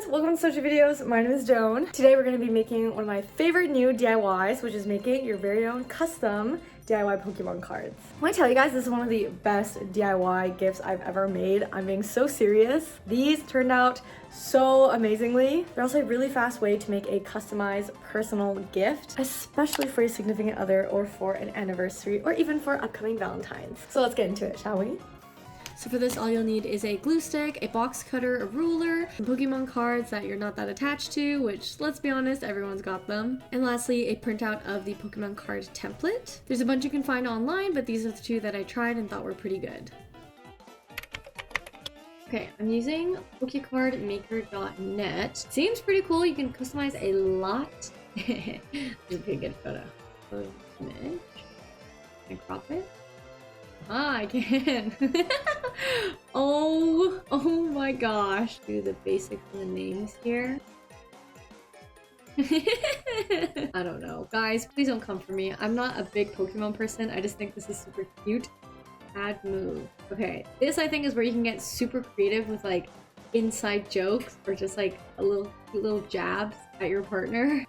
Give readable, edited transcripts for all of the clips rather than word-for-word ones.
welcome to Social Videos. My name is Joan. Today we're going to be making one of my favorite new DIYs, which is making your very own custom DIY Pokemon cards. I want to tell you guys, this is one of the best DIY gifts I've ever made. I'm being so serious. These turned out so amazingly. They're also a really fast way to make a customized personal gift, especially for your significant other or for an anniversary or even for upcoming Valentine's. So let's get into it, shall we? So for this, all you'll need is a glue stick, a box cutter, a ruler, some Pokemon cards that you're not that attached to, which, let's be honest, everyone's got them. And lastly, a printout of the Pokemon card template. There's a bunch you can find online, but these are the two that I tried and thought were pretty good. Okay, I'm using pokecardmaker.net. Seems pretty cool. You can customize a lot. This is a pretty good photo. Image. Can I crop it? Ah, I can. oh my gosh. Do the basics and the names here. I don't know. Guys, please don't come for me. I'm not a big Pokemon person. I just think this is super cute. Add move. Okay, this I think is where you can get super creative with like inside jokes or just like a little jabs at your partner.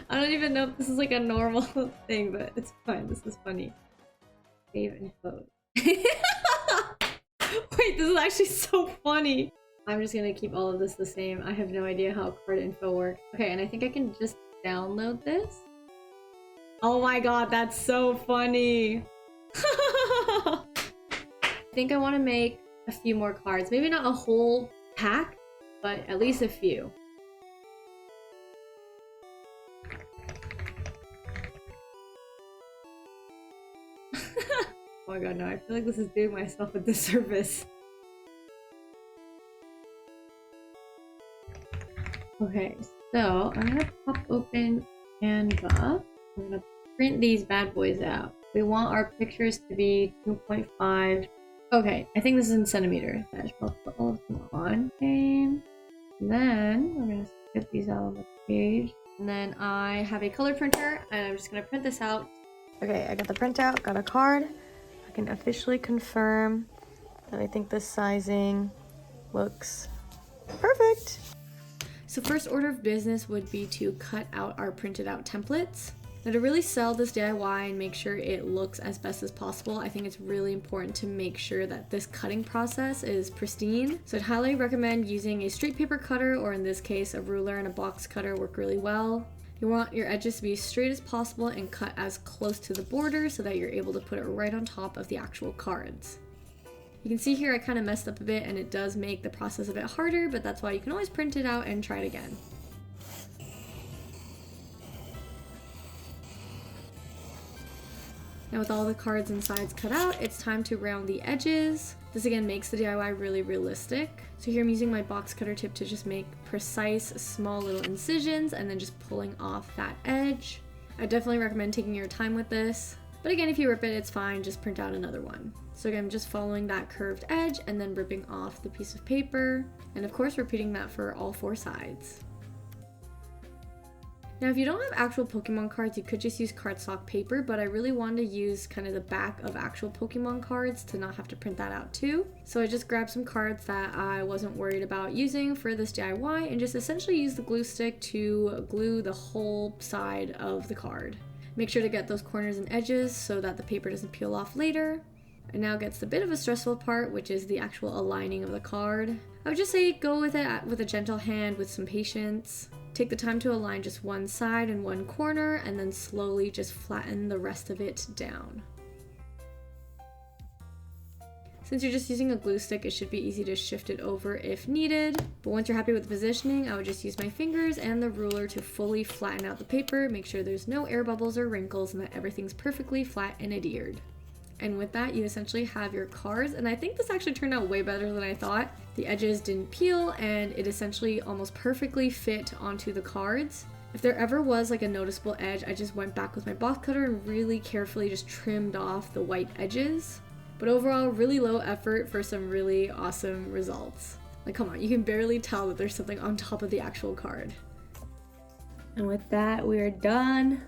I don't even know if this is like a normal thing, but it's fun. This is funny. Save and close. Wait, this is actually so funny. I'm just gonna keep all of this the same. I have no idea how card info works. Okay, and I think I can just download this. Oh my god, that's so funny. I think I want to make a few more cards. Maybe not a whole pack, but at least a few. Oh my god, no, I feel like this is doing myself a disservice. Okay, so I'm gonna pop open Canva. I'm gonna print these bad boys out. We want our pictures to be 2.5. Okay, I think this is in centimeters. I'll put all of them on. Okay. And then we're gonna get these out on the page. And then I have a color printer and I'm just gonna print this out. Okay, I got the printout, got a card. I can officially confirm that I think this sizing looks perfect. So first order of business would be to cut out our printed out templates. Now to really sell this DIY and make sure it looks as best as possible, I think it's really important to make sure that this cutting process is pristine. So I'd highly recommend using a straight paper cutter, or in this case, a ruler and a box cutter work really well. You want your edges to be as straight as possible and cut as close to the border so that you're able to put it right on top of the actual cards. You can see here I kind of messed up a bit and it does make the process a bit harder, but that's why you can always print it out and try it again. Now with all the cards and sides cut out, it's time to round the edges. This again makes the DIY really realistic. So here I'm using my box cutter tip to just make precise, small little incisions and then just pulling off that edge. I definitely recommend taking your time with this. But again, if you rip it, it's fine, just print out another one. So again, I'm just following that curved edge and then ripping off the piece of paper. And of course, repeating that for all four sides. Now, if you don't have actual Pokemon cards, you could just use cardstock paper, but I really wanted to use kind of the back of actual Pokemon cards to not have to print that out too. So I just grabbed some cards that I wasn't worried about using for this DIY and just essentially used the glue stick to glue the whole side of the card. Make sure to get those corners and edges so that the paper doesn't peel off later. And now gets the bit of a stressful part, which is the actual aligning of the card. I would just say go with it with a gentle hand with some patience. Take the time to align just one side and one corner and then slowly just flatten the rest of it down. Since you're just using a glue stick, it should be easy to shift it over if needed. But once you're happy with the positioning, I would just use my fingers and the ruler to fully flatten out the paper, make sure there's no air bubbles or wrinkles and that everything's perfectly flat and adhered. And with that, you essentially have your cards, and I think this actually turned out way better than I thought. The edges didn't peel, and it essentially almost perfectly fit onto the cards. If there ever was like a noticeable edge, I just went back with my box cutter and really carefully just trimmed off the white edges. But overall, really low effort for some really awesome results. Like, come on, you can barely tell that there's something on top of the actual card. And with that, we are done.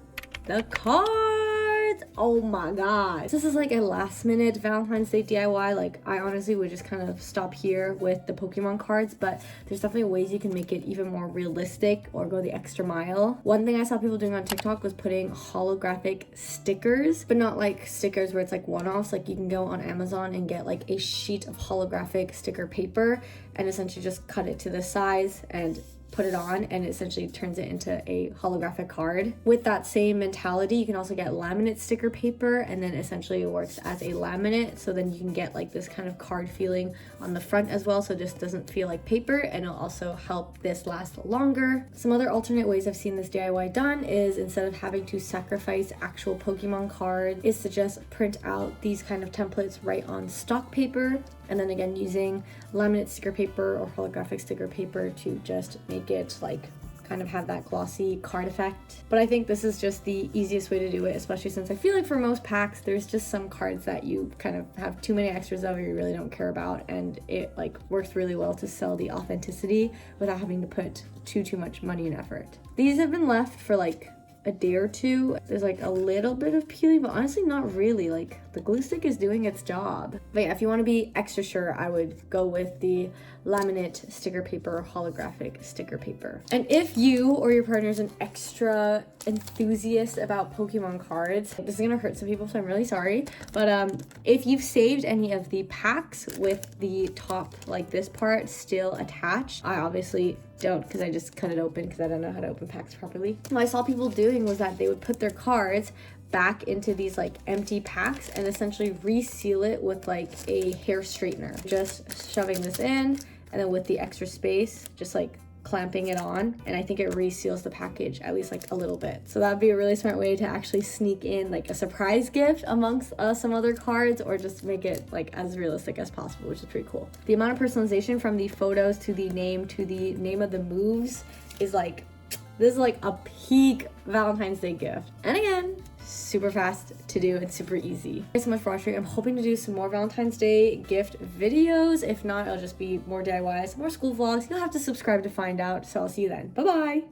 The cards Oh my god. This is like a last minute Valentine's Day DIY. Like, I honestly would just kind of stop here with the Pokemon cards, but there's definitely ways you can make it even more realistic or go the extra mile. One thing I saw people doing on TikTok was putting holographic stickers, but not like stickers where it's like one-offs. Like, you can go on Amazon and get like a sheet of holographic sticker paper and essentially just cut it to the size and put it on, and it essentially turns it into a holographic card. With that same mentality, you can also get laminate sticker paper, and then essentially it works as a laminate, so then you can get like this kind of card feeling on the front as well, so it just doesn't feel like paper, and it'll also help this last longer. Some other alternate ways I've seen this DIY done is, instead of having to sacrifice actual Pokemon cards, is to just print out these kind of templates right on stock paper, and then again using laminate sticker paper or holographic sticker paper to just make it like kind of have that glossy card effect. But I think this is just the easiest way to do it, especially since I feel like for most packs there's just some cards that you kind of have too many extras of or you really don't care about, and it like works really well to sell the authenticity without having to put too much money and effort. These have been left for like a day or two. There's like a little bit of peeling, but honestly not really. Like, the glue stick is doing its job. But yeah, if you want to be extra sure, I would go with the laminate sticker paper or holographic sticker paper. And if you or your partner is an extra enthusiast about Pokemon cards, this is gonna hurt some people, so I'm really sorry, but if you've saved any of the packs with the top, like this part, still attached, I obviously don't, because I just cut it open because I don't know how to open packs properly. What I saw people doing was that they would put their cards back into these like empty packs and essentially reseal it with like a hair straightener. Just shoving this in, and then with the extra space, just like clamping it on, and I think it reseals the package at least like a little bit. So that'd be a really smart way to actually sneak in like a surprise gift amongst some other cards, or just make it like as realistic as possible, which is pretty cool. The amount of personalization from the photos to the name of the moves is like, this is like a peak Valentine's Day gift. And again, super fast to do and super easy. Thanks so much for watching. I'm hoping to do some more Valentine's Day gift videos. If not, it'll just be more DIYs, more school vlogs. You'll have to subscribe to find out. So I'll see you then. Bye bye.